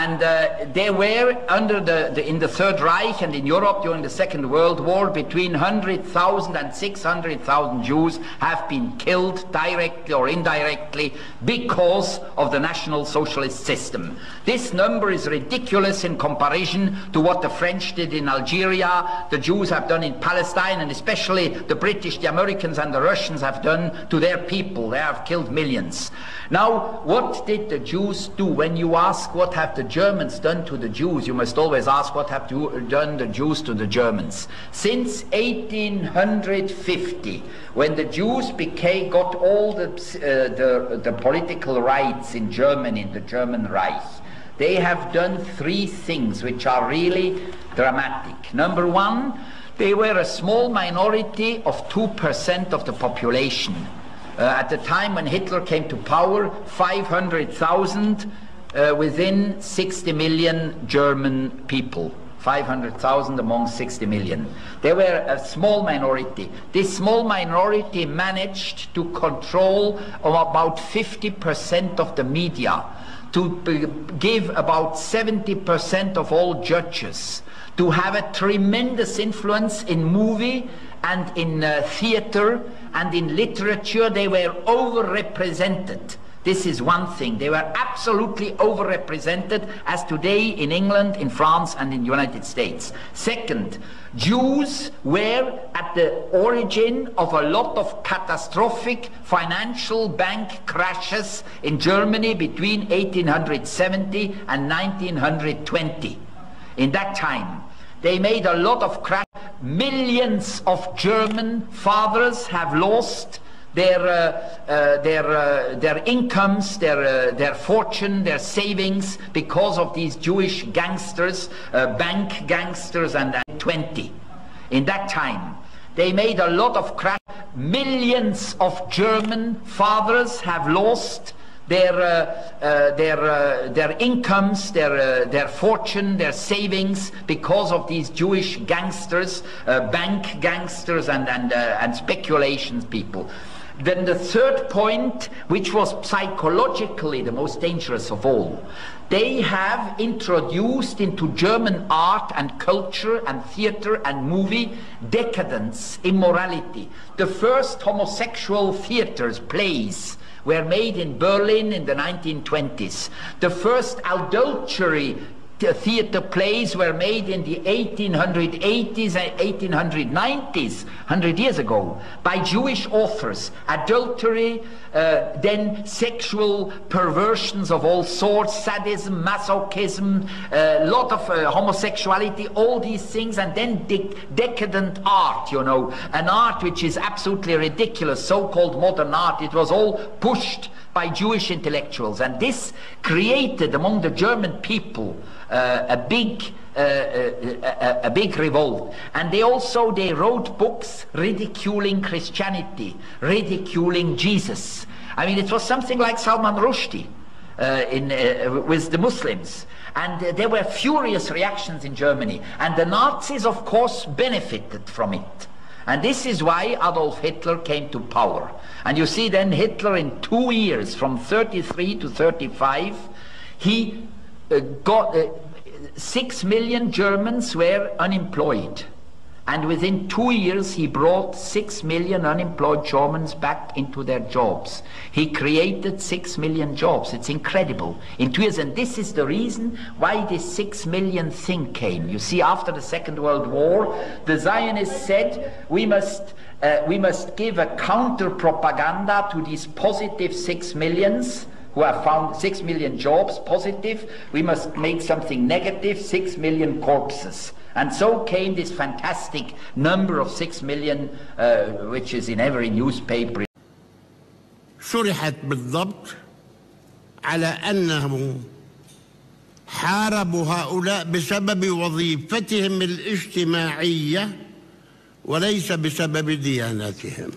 And they were under in the Third Reich and in Europe during the Second World War, between 100,000 and 600,000 Jews have been killed directly or indirectly because of the National Socialist system. This number is ridiculous in comparison to what the French did in Algeria, the Jews have done in Palestine, and especially the British, the Americans and the Russians have done to their people. They have killed millions. Now, what did the Jews do? When you ask what have the Germans done to the Jews, you must always ask what have done the Jews to the Germans. Since 1850, when the Jews got all the political rights in Germany, in the German Reich, they have done three things which are really dramatic. Number one, they were a small minority of 2% of the population. At the time when Hitler came to power, 500,000 within 60 million German people. 500,000 among 60 million. They were a small minority. This small minority managed to control about 50% of the media, to give about 70% of all judges, to have a tremendous influence in movie and in theater and in literature. They were overrepresented. This is one thing. They were absolutely overrepresented, as today in England, in France, and in the United States. Second, Jews were at the origin of a lot of catastrophic financial bank crashes in Germany between 1870 and 1920. In that time, they made a lot of crashes. Millions of German fathers have lost their incomes, their fortune, their savings because of these Jewish gangsters, bank gangsters, and 20. In that time, they made a lot of crashes. Millions of German fathers have lost their incomes, their fortune, their savings because of these Jewish gangsters, bank gangsters, and speculations people. Then the third point, which was psychologically the most dangerous of all, they have introduced into German art and culture and theater and movie decadence, immorality. The first homosexual theaters, plays, were made in Berlin in the 1920s. The first adultery theater plays were made in the 1880s and 1890s, 100 years ago, by Jewish authors. Adultery, then sexual perversions of all sorts, sadism, masochism, a lot of homosexuality, all these things, and then decadent art, you know, an art which is absolutely ridiculous, so-called modern art. It was all pushed by Jewish intellectuals, and this created among the German people a big revolt. And they wrote books ridiculing Christianity, ridiculing Jesus. I mean, it was something like Salman Rushdie with the Muslims. And there were furious reactions in Germany. And the Nazis, of course, benefited from it. And this is why Adolf Hitler came to power. And you see then Hitler in 2 years, from 33 to 35, he got 6 million Germans were unemployed. And within 2 years he brought 6 million unemployed Germans back into their jobs. He created 6 million jobs. It's incredible. In 2 years, and this is the reason why this 6 million thing came. You see, after the Second World War, the Zionists said, we must give a counter-propaganda to these positive 6 millions, who have found 6 million jobs positive. We must make something negative, 6 million corpses. And so came this fantastic number of 6 million, which is in every newspaper. شرحت بالضبط على أنهم حاربوا هؤلاء بسبب وظيفتهم الاجتماعية وليس بسبب دياناتهم.